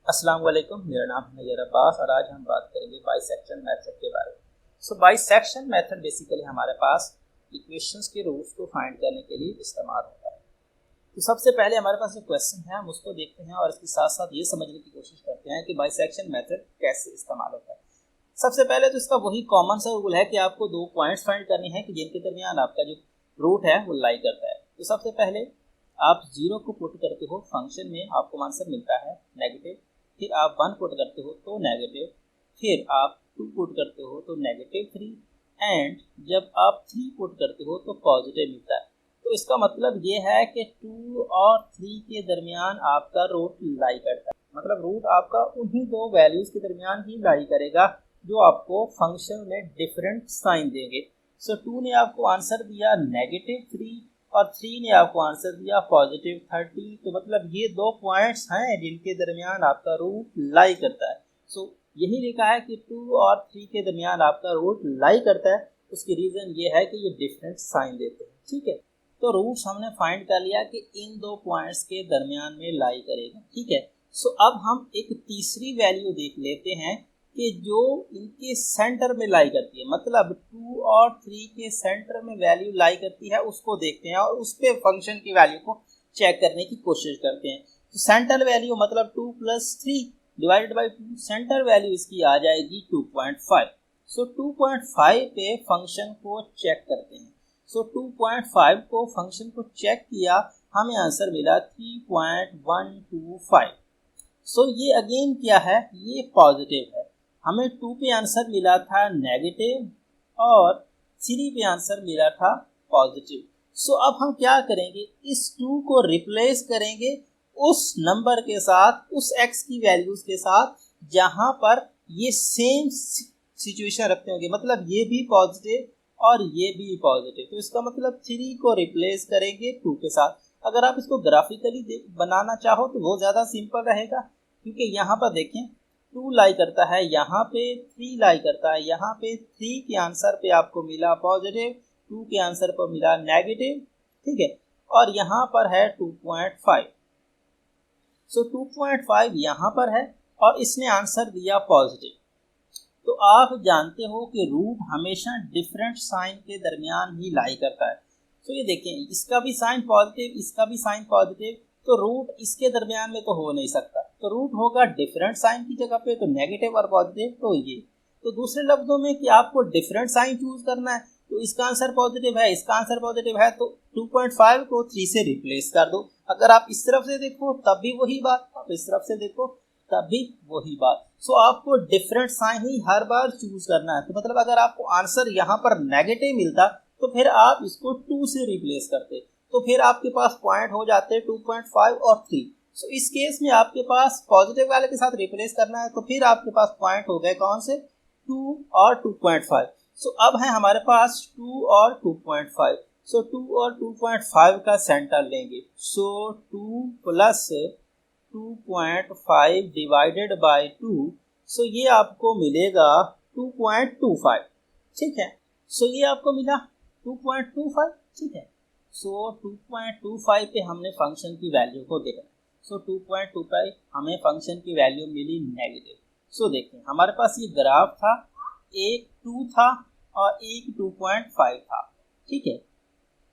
अस्सलाम वालेकुम, मेरा नाम है नैयर अब्बास और आज हम बात करेंगे बाइसेक्शन मेथड के बारे में। बाइसेक्शन मेथड बेसिकली हमारे पास इक्वेशंस के रूट्स को फाइंड करने के लिए इस्तेमाल होता है। तो सबसे पहले हमारे पास जो क्वेश्चन है हम उसको देखते हैं और इसके साथ साथ ये समझने की कोशिश करते हैं कि बाइसेक्शन मेथड कैसे इस्तेमाल होता है। सबसे पहले तो इसका वही कॉमन सा रूल है कि आपको दो पॉइंट्स फाइंड करने हैं कि जिनके दरमियान आपका जो रूट है वो लाई करता है। तो सबसे पहले आप 0 को पुट करते हो फंक्शन में, आपको आंसर मिलता है नेगेटिव। फिर आप 1 पुट करते हो तो नेगेटिव, फिर आप 2 पुट करते हो तो -3 एंड जब आप 3 पुट करते हो तो पॉजिटिव मिलता है। तो इसका मतलब ये है कि 2 और 3 के दरमियान आपका रूट लाई करता है, मतलब रूट आपका उन्हीं दो वैल्यूज के दरमियान ही लाई करेगा जो आपको फंक्शन में डिफरेंट साइन देंगे। सो 2 ने आपको आंसर दिया -3 और 3 ने आपको आंसर दिया +30। तो मतलब ये दो पॉइंट्स हैं जिनके दरमियान आपका रूट लाई करता है। सो यही लिखा है कि 2 और 3 के दरमियान आपका रूट लाई करता है। उसकी रीज़न ये है कि ये डिफरेंट साइन देते हैं। ठीक है, तो रूट्स हमने फाइंड कर लिया कि इन दो पॉइंट्स के दरमियान में लाई करेगा। ठीक है, सो अब हम एक तीसरी वैल्यू देख लेते हैं कि जो इनके सेंटर में लाई करती है, मतलब 2 और 3 के सेंटर में वैल्यू लाई करती है, उसको देखते हैं और उस पे फंक्शन की वैल्यू को चेक करने की कोशिश करते हैं। तो सेंटर वैल्यू मतलब 2 + 3 डिवाइडेड बाई 2, सेंटर वैल्यू इसकी आ जाएगी 2.5। सो 2.5 पे फंक्शन को चेक करते हैं। सो 2.5 को फंक्शन को चेक किया, हमें आंसर मिला 3.125। सो ये अगेन क्या है, ये पॉजिटिव है। हमें 2 पे आंसर मिला था नेगेटिव और 3 पे आंसर मिला था पॉजिटिव। सो अब हम क्या करेंगे, इस 2 को रिप्लेस करेंगे उस नंबर के साथ, उस x की वैल्यूज के साथ जहां पर ये सेम सिचुएशन रखते होंगे, मतलब ये भी पॉजिटिव और ये भी पॉजिटिव। तो इसका मतलब 3 को रिप्लेस करेंगे 2 के साथ। अगर आप इसको ग्राफिकली बनाना चाहो तो वो ज़्यादा सिंपल रहेगा, क्योंकि यहाँ पर देखें 2 लाई करता है, यहाँ पे 3 लाई करता है, यहाँ पे 3 के आंसर पे आपको मिला पॉजिटिव, 2 के आंसर पर मिला नेगेटिव। ठीक है, और यहाँ पर है 2.5। सो 2.5 यहाँ पर है और इसने आंसर दिया पॉजिटिव। तो आप जानते हो कि रूट हमेशा डिफरेंट साइन के दरमियान ही लाई करता है। तो ये देखें, इसका भी साइन पॉजिटिव, इसका भी साइन पॉजिटिव, तो रूट इसके दरमियान में तो हो नहीं सकता। तो रूट होगा डिफरेंट साइन की जगह पे, तो नेगेटिव और पॉजिटिव। तो ये, तो दूसरे लफ्जों में कि आपको डिफरेंट साइन चूज करना है, तो इसका आंसर पॉजिटिव है, इसका आंसर पॉजिटिव है, तो 2.5 को 3 से रिप्लेस कर दो। अगर आप इस तरफ से देखो तब भी वही बात, आप इस तरफ से देखो तब भी वही बात। सो आपको डिफरेंट साइन ही हर बार चूज करना है। तो मतलब अगर आपको आंसर यहाँ पर नेगेटिव मिलता तो फिर आप इसको 2 से रिप्लेस करते, तो फिर आपके पास पॉइंट हो जाते 2.5 और 3। सो इस केस में आपके पास पॉजिटिव वाले के साथ रिप्लेस करना है, तो फिर आपके पास पॉइंट हो गए कौन से, 2 और 2.5। सो अब है हमारे पास 2 और 2.5। सो 2 और 2.5 का सेंटर लेंगे। सो 2 + 2.5 डिवाइडेड बाई 2, सो ये आपको मिलेगा 2.25। ठीक है, सो ये आपको मिला 2.25। ठीक है, सो 2.25 पे हमने फंक्शन की वैल्यू को देखा। सो 2.25 हमें फंक्शन की वैल्यू मिली नेगेटिव। सो देखते हैं, हमारे पास ये ग्राफ था, एक 2 था और एक 2.5 था। ठीक है,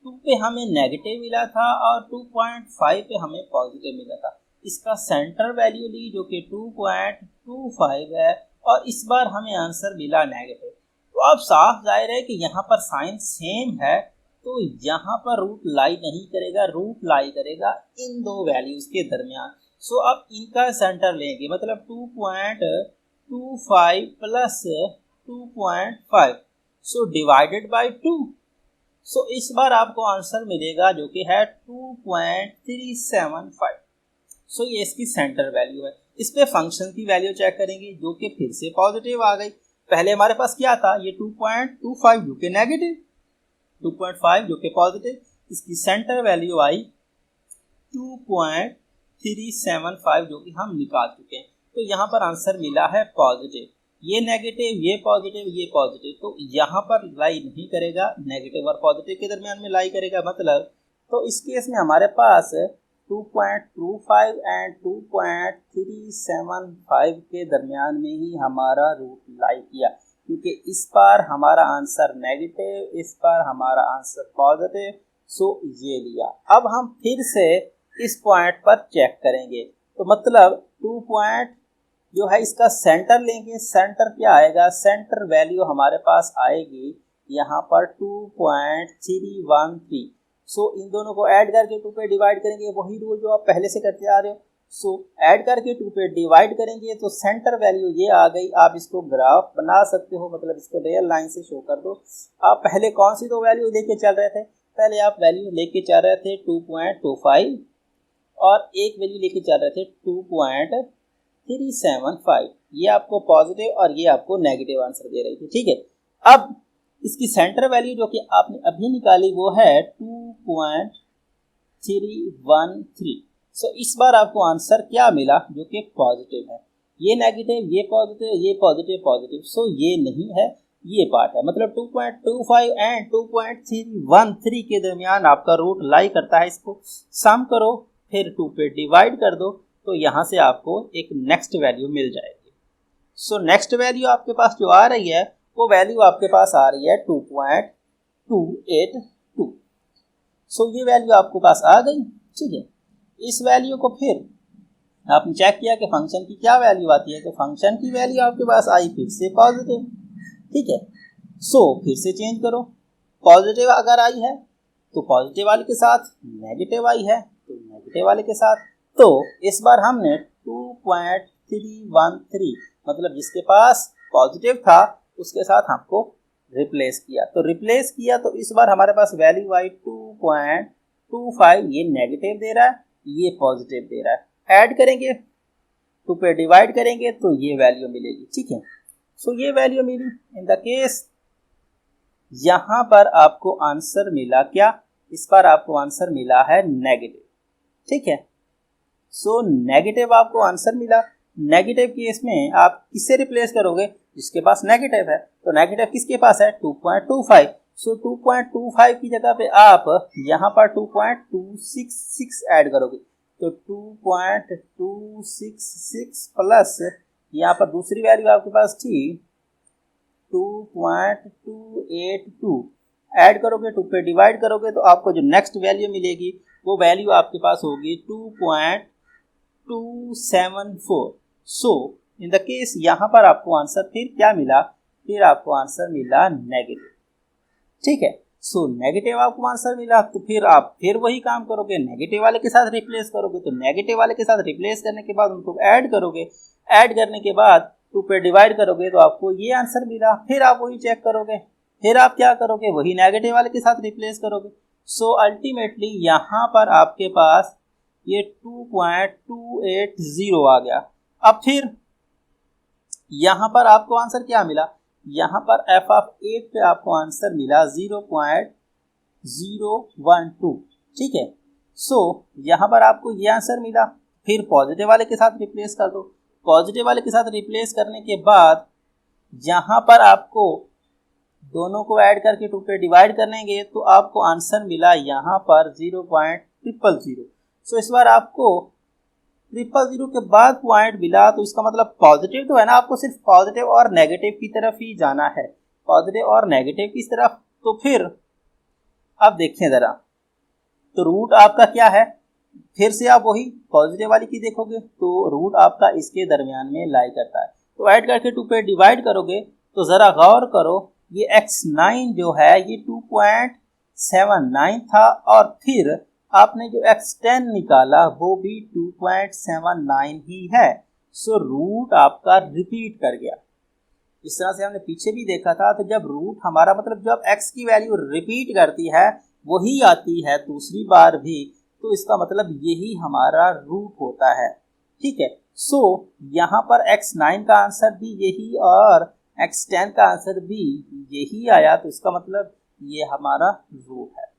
2 पे हमें नेगेटिव मिला था और 2.5 पे हमें पॉजिटिव मिला था। इसका सेंटर वैल्यू ली जो कि 2.25 है और इस बार हमें आंसर मिला नेगेटिव। तो अब साफ जाहिर है कि यहाँ पर साइन सेम है, तो यहाँ पर रूट लाई नहीं करेगा, रूट लाई करेगा इन दो वैल्यूज के दरमियान। सो अब इनका सेंटर लेंगे, मतलब 2.25 + 2.5, सो डिवाइडेड बाई 2। सो इस बार आपको आंसर मिलेगा जो कि है 2.375। सो ये इसकी सेंटर वैल्यू है। इस पे फंक्शन की वैल्यू चेक करेंगे जो कि फिर से पॉजिटिव आ गई। पहले हमारे पास क्या था, ये 2.25 जो कि नेगेटिव, 2.5 जो कि पॉजिटिव, इसकी सेंटर वैल्यू आई 2.375 जो कि हम निकाल चुके हैं। तो यहाँ पर आंसर मिला है पॉजिटिव। ये नेगेटिव, ये पॉजिटिव, ये पॉजिटिव, तो यहाँ पर लाई नहीं करेगा, नेगेटिव और पॉजिटिव के दरमियान में लाई करेगा। मतलब तो इस केस में हमारे पास 2.25 एंड 2.375 के दरमियान में ही हमारा रूट लाई किया, क्योंकि इस बार हमारा आंसर नेगेटिव, इस बार हमारा आंसर पॉजिटिव, सो ये लिया। अब हम फिर से इस पॉइंट पर चेक करेंगे, तो मतलब 2 पॉइंट जो है इसका सेंटर लेंगे। सेंटर क्या आएगा, सेंटर वैल्यू हमारे पास आएगी यहाँ पर 2.313। सो इन दोनों को ऐड करके 2 पे डिवाइड करेंगे, वही रूल जो आप पहले से करते आ रहे हो। सो ऐड करके 2 पे डिवाइड करेंगे तो सेंटर वैल्यू ये आ गई। आप इसको ग्राफ बना सकते हो, मतलब इसको रियल लाइन से शो कर दो। आप पहले कौन सी दो वैल्यू लेके चल रहे थे, पहले आप वैल्यू लेके चल रहे थे 2.25 और एक वैल्यू लेके चल रहे थे 2.375। ये आपको पॉजिटिव और ये आपको नेगेटिव आंसर दे रही थी, ठीक है। अब इसकी सेंटर वैल्यू जो कि आपने अभी निकाली वो है 2.313। सो इस बार आपको आंसर क्या मिला, जो कि पॉजिटिव है। ये नेगेटिव, ये पॉजिटिव, ये पॉजिटिव, पॉजिटिव, सो ये नहीं है, ये पार्ट है। मतलब 2.25 एंड 2.313 के दरमियान आपका रूट लाई करता है। इसको सम करो, फिर 2 पे डिवाइड कर दो, तो यहाँ से आपको एक नेक्स्ट वैल्यू मिल जाएगी। सो नेक्स्ट वैल्यू आपके पास जो आ रही है वो वैल्यू आपके पास आ रही है 2.282। सो ये वैल्यू आपके पास आ गई, ठीक है। इस वैल्यू को फिर आपने चेक किया कि फंक्शन की क्या वैल्यू आती है, तो फंक्शन की वैल्यू आपके पास आई फिर से पॉजिटिव, ठीक है। सो फिर से चेंज करो, पॉजिटिव अगर आई है तो पॉजिटिव वाले के साथ, नेगेटिव आई है तो नेगेटिव वाले के साथ। तो इस बार हमने 2.313 मतलब जिसके पास पॉजिटिव था उसके साथ हमको रिप्लेस किया, तो रिप्लेस किया तो इस बार हमारे पास वैल्यू आई 2.25। ये नेगेटिव दे रहा है, ये पॉजिटिव दे रहा है। ऐड करेंगे, 2 पे डिवाइड करेंगे तो ये वैल्यू मिलेगी, ठीक है। सो ये वैल्यू मिली। इन द केस यहाँ पर आपको आंसर मिला क्या, इस पर आपको आंसर मिला है नेगेटिव, ठीक है। सो नेगेटिव आपको आंसर मिला। नेगेटिव केस में आप किससे रिप्लेस करोगे, जिसके पास नेगेटिव है। तो नेगेटिव किसके पास है, 2.25। सो 2.25 की जगह पे आप यहाँ पर 2.266 ऐड करोगे, तो 2.266 प्लस यहाँ पर दूसरी वैल्यू आपके पास थी 2.282 ऐड करोगे, 2 पे डिवाइड करोगे तो आपको जो नेक्स्ट वैल्यू मिलेगी वो वैल्यू आपके पास होगी 2.274। सो इन द केस यहाँ पर आपको आंसर फिर क्या मिला, फिर आपको आंसर मिला नेगेटिव, ठीक है। सो नेगेटिव आपको आंसर मिला, तो फिर आप फिर वही काम करोगे, नेगेटिव वाले के साथ रिप्लेस करोगे। तो नेगेटिव वाले के साथ रिप्लेस करने के बाद उनको ऐड करोगे, ऐड करने के बाद 2 पे डिवाइड करोगे तो आपको ये आंसर मिला। फिर आप वही चेक करोगे, फिर आप क्या करोगे, वही नेगेटिव वाले के साथ रिप्लेस करोगे। सो अल्टीमेटली यहाँ पर आपके पास ये 2.280 आ गया। अब फिर यहाँ पर आपको आंसर क्या मिला, यहाँ पर f(8) पे आपको आंसर मिला 0.012, ठीक है। सो यहाँ पर आपको ये आंसर मिला। फिर पॉजिटिव वाले के साथ रिप्लेस कर दो, पॉजिटिव वाले के साथ रिप्लेस करने के बाद यहाँ पर आपको दोनों को ऐड करके 2 पे डिवाइड करेंगे तो आपको आंसर मिला यहाँ पर 0.000। सो इस बार आपको 000 के बाद पॉइंट मिला, तो इसका मतलब पॉजिटिव तो है ना, आपको सिर्फ पॉजिटिव और नेगेटिव की तरफ ही जाना है, पॉजिटिव और नेगेटिव की तरफ। तो फिर अब देखें ज़रा, तो रूट आपका क्या है, फिर से आप वही पॉजिटिव वाली की देखोगे तो रूट आपका इसके दरमियान में लाई करता है। तो ऐड करके 2 पे डिवाइड करोगे तो ज़रा गौर करो, ये x9 जो है ये 2.79 था और फिर आपने जो x10 निकाला वो भी 2.79 ही है। सो रूट आपका रिपीट कर गया। इस तरह से हमने पीछे भी देखा था, तो जब रूट हमारा मतलब जब x की वैल्यू रिपीट करती है वही आती है दूसरी बार भी, तो इसका मतलब यही हमारा रूट होता है, ठीक है। सो यहाँ पर x9 का आंसर भी यही और x10 का आंसर भी यही आया, तो इसका मतलब ये हमारा रूट है।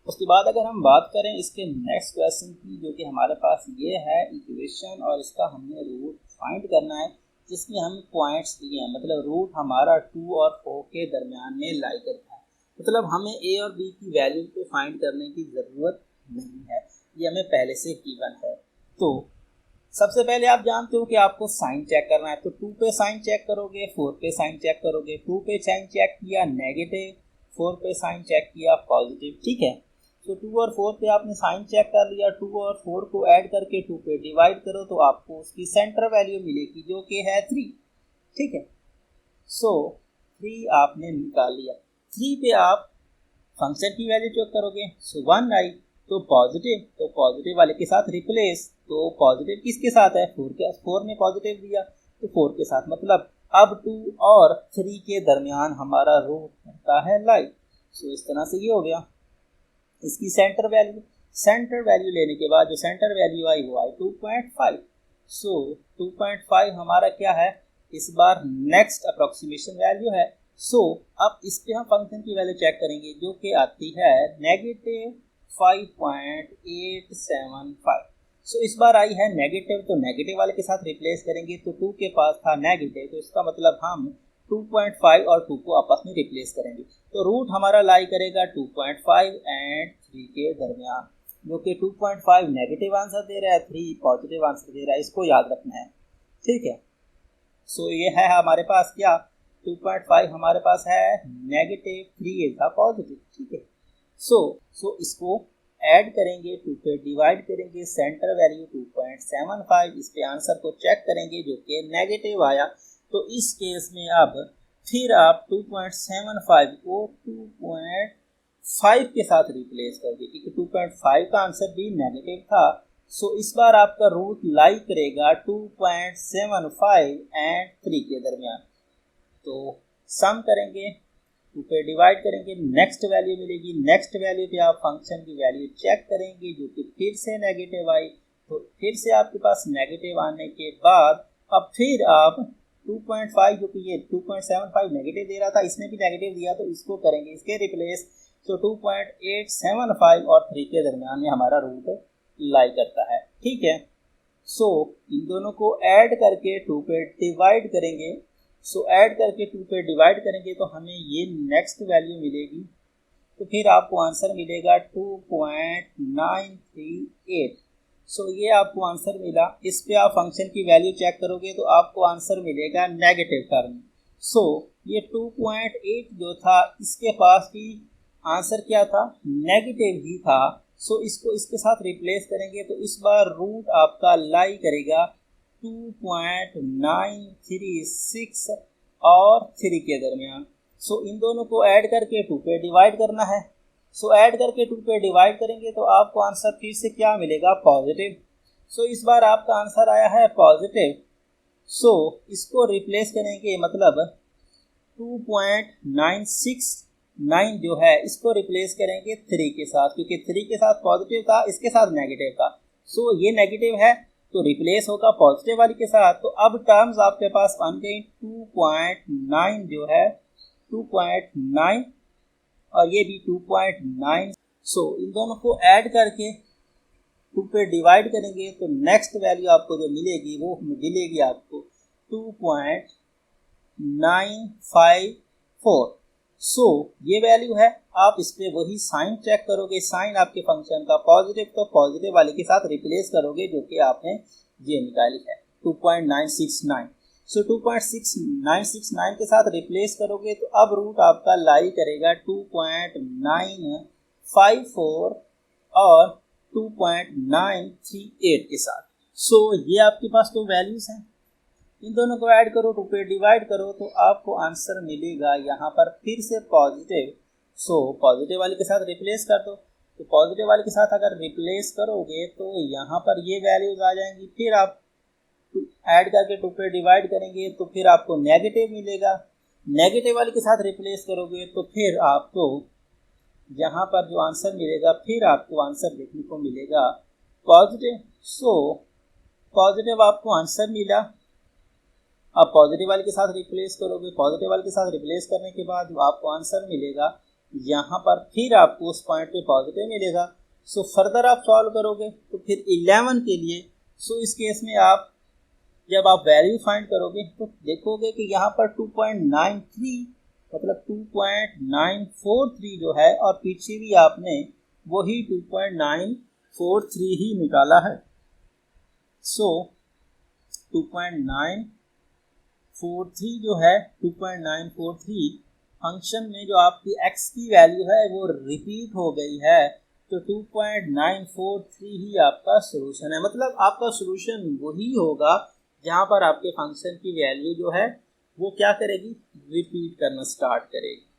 उसके बाद अगर हम बात करें इसके नेक्स्ट क्वेश्चन की, जो कि हमारे पास ये है इक्वेशन और इसका हमने रूट फाइंड करना है, जिसमें हम पॉइंट्स दिए हैं। मतलब रूट हमारा 2 और 4 के दरमियान में लाई करता है। मतलब हमें a और b की वैल्यू को फाइंड करने की ज़रूरत नहीं है, ये हमें पहले से गिवन है। तो सबसे पहले आप जानते हो कि आपको साइन चेक करना है, तो 2 पे साइन चेक करोगे, 4 पे साइन चेक करोगे। 2 पे साइन चेक किया नेगेटिव, 4 पे साइन चेक किया पॉजिटिव, ठीक है। तो 2 और 4 पे आपने साइन चेक कर लिया, 2 और 4 को ऐड करके 2 पे डिवाइड करो तो आपको उसकी सेंटर वैल्यू मिलेगी जो कि है 3, ठीक है। सो 3 आपने निकाल लिया। 3 पे आप फंक्शन की वैल्यू चेक करोगे, सो 1 आई, तो पॉजिटिव वाले के साथ रिप्लेस, तो पॉजिटिव किसके साथ है, 4 के, 4 ने पॉजिटिव दिया तो 4 के साथ, मतलब अब 2 और 3 के दरमियान हमारा रूट बनता है लाई। सो इस तरह से ये हो गया इसकी सेंटर वैल्यू लेने के बाद जो सेंटर वैल्यू आई वो आई 2.5। सो 2.5 हमारा क्या है, इस बार नेक्स्ट अप्रोक्सीमेशन वैल्यू है। सो अब इस पे हम फंक्शन की वैल्यू चेक करेंगे जो कि आती है -5.875। सो इस बार आई है नेगेटिव, तो नेगेटिव वाले के साथ रिप्लेस करेंगे, तो 2 के पास था नेगेटिव, तो इसका मतलब हम 2.5 और 2 को आपस में रिप्लेस करेंगे, तो रूट हमारा लाई करेगा 2.5 एंड 3 के दरमियान, जो कि 2.5 नेगेटिव आंसर दे रहा है, 3 पॉजिटिव आंसर दे रहा है, इसको याद रखना है, ठीक है। सो ये है हमारे पास क्या, 2.5 हमारे पास है नेगेटिव, 3 इज द पॉजिटिव, ठीक है। सो इसको ऐड करेंगे, 2 पे डिवाइड करेंगे, सेंटर वैल्यू 2.75, इस पे आंसर को चेक करेंगे जो कि नेगेटिव आया, तो इस केस में अब फिर आप 2.75 को 2.5 के साथ रिप्लेस कर दीजिए, क्योंकि 2.5 का आंसर भी नेगेटिव था। सो इस बार आपका रूट लाई करेगा 2.75 एंड 3 के दरमियान, तो सम करेंगे, 2 पे डिवाइड करेंगे, नेक्स्ट वैल्यू मिलेगी, नेक्स्ट वैल्यू पे आप फंक्शन की वैल्यू चेक करेंगे जो कि फिर से नेगेटिव आई, तो फिर से आपके पास नेगेटिव आने के बाद अब फिर आप 2.5, जो कि ये 2.75 नेगेटिव दे रहा था, इसने भी नेगेटिव दिया, तो इसको करेंगे इसके रिप्लेस, तो 2.875 और 3 के दरमियान में हमारा रूट लाई करता है, ठीक है। सो इन दोनों को ऐड करके 2 पे डिवाइड करेंगे, सो ऐड करके 2 पे डिवाइड करेंगे तो हमें ये नेक्स्ट वैल्यू मिलेगी, तो फिर आपको आंसर मिलेगा 2.938। सो ये आपको आंसर मिला। इस पे आप फंक्शन की वैल्यू चेक करोगे तो आपको आंसर मिलेगा नेगेटिव टर्म। सो ये 2.8 जो था इसके पास भी आंसर क्या था, नेगेटिव ही था। सो इसको इसके साथ रिप्लेस करेंगे तो इस बार रूट आपका लाई करेगा 2.936 और 3 के दरमियान। सो इन दोनों को ऐड करके 2 पे डिवाइड करना है, सो ऐड करके 2 पे डिवाइड करेंगे तो आपको आंसर फिर से क्या मिलेगा, पॉजिटिव। सो इस बार आपका आंसर आया है पॉजिटिव। सो इसको रिप्लेस करेंगे, मतलब 2.969 जो है इसको रिप्लेस करेंगे 3 के साथ, क्योंकि 3 के साथ पॉजिटिव था, इसके साथ नेगेटिव था। सो ये नेगेटिव है तो रिप्लेस होगा पॉजिटिव वाली के साथ, तो अब टर्म्स आपके पास बन गई 2.9 जो है 2.9 और ये भी 2.9। सो इन दोनों को ऐड करके 2 पे डिवाइड करेंगे तो नेक्स्ट वैल्यू आपको जो मिलेगी वो मिलेगी आपको 2.954। सो ये वैल्यू है। आप इस पे वही साइन चेक करोगे, साइन आपके फंक्शन का पॉजिटिव, तो पॉजिटिव वाले के साथ रिप्लेस करोगे जो कि आपने ये निकाली है 2.969। सो 2.969 के साथ रिप्लेस करोगे तो अब रूट आपका लाई करेगा 2.954 और 2.938 के साथ। सो ये आपके पास तो वैल्यूज हैं, इन दोनों को ऐड करो, 2 पे डिवाइड करो तो आपको आंसर मिलेगा यहाँ पर फिर से पॉजिटिव। सो पॉजिटिव वाले के साथ रिप्लेस कर दो, तो पॉजिटिव वाले के साथ अगर रिप्लेस करोगे तो यहाँ पर ये वैल्यूज आ जाएंगी, फिर आप ऐड करके 2 पे डिवाइड करेंगे तो फिर आपको नेगेटिव मिलेगा। नेगेटिव वाले के साथ रिप्लेस करोगे तो फिर आपको यहाँ पर जो आंसर मिलेगा, फिर आपको आंसर देखने को मिलेगा पॉजिटिव। सो पॉजिटिव आपको आंसर मिला। आप पॉजिटिव वाले के साथ रिप्लेस करोगे, पॉजिटिव वाले के साथ रिप्लेस करने के बाद जो आपको आंसर मिलेगा यहाँ पर फिर आपको उस पॉइंट पे पॉजिटिव मिलेगा। सो फर्दर आप सॉल्व करोगे तो फिर 11 के लिए, सो इस केस में आप जब आप वैल्यू फाइंड करोगे तो देखोगे कि यहाँ पर 2.93 मतलब 2.943 जो है, और पीछे भी आपने वही 2.943 ही निकाला है। सो 2.943 जो है 2.943 फंक्शन में जो आपकी x की वैल्यू है वो रिपीट हो गई है, तो 2.943 ही आपका सोल्यूशन है। मतलब आपका सोल्यूशन वही होगा जहाँ पर आपके फंक्शन की वैल्यू जो है वो क्या करेगी, रिपीट करना स्टार्ट करेगी।